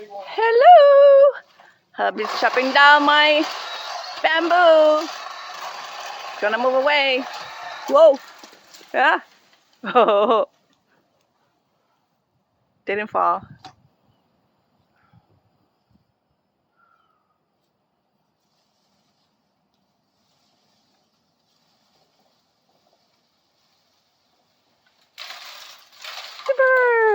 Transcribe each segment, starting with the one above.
Hello! Hubby's chopping down my bamboo. Gonna move away. Whoa! Yeah. Oh, didn't fall. Timber!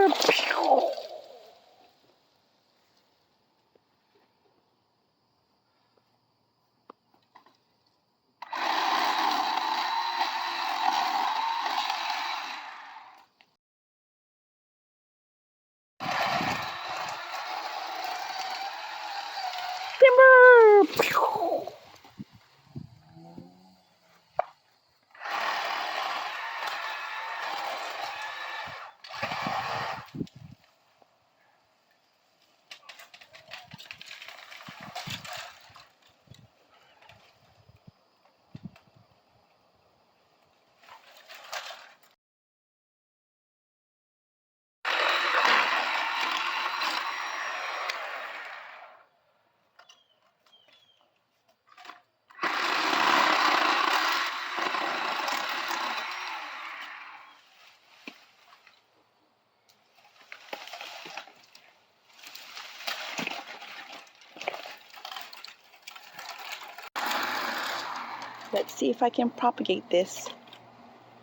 Let's see if I can propagate this.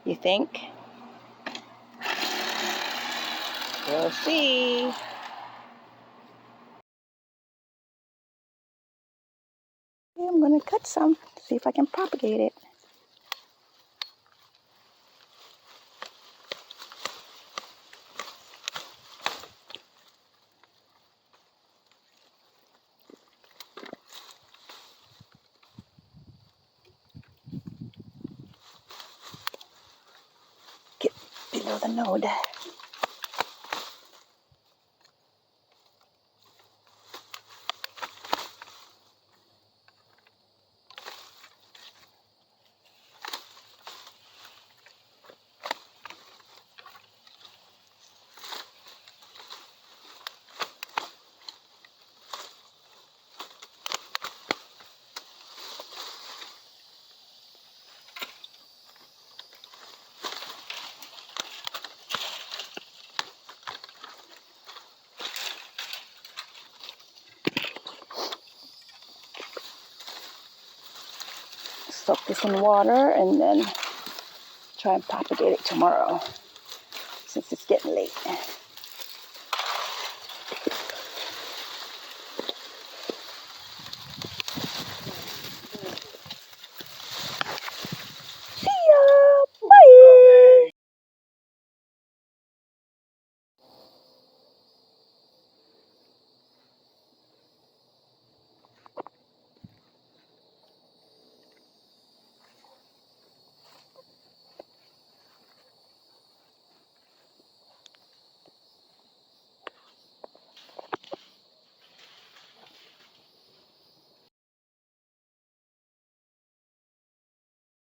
You think? We'll see. Okay, I'm gonna cut some, see if I can propagate it. Get below the node. Soak this in water and then try and propagate it tomorrow since it's getting late.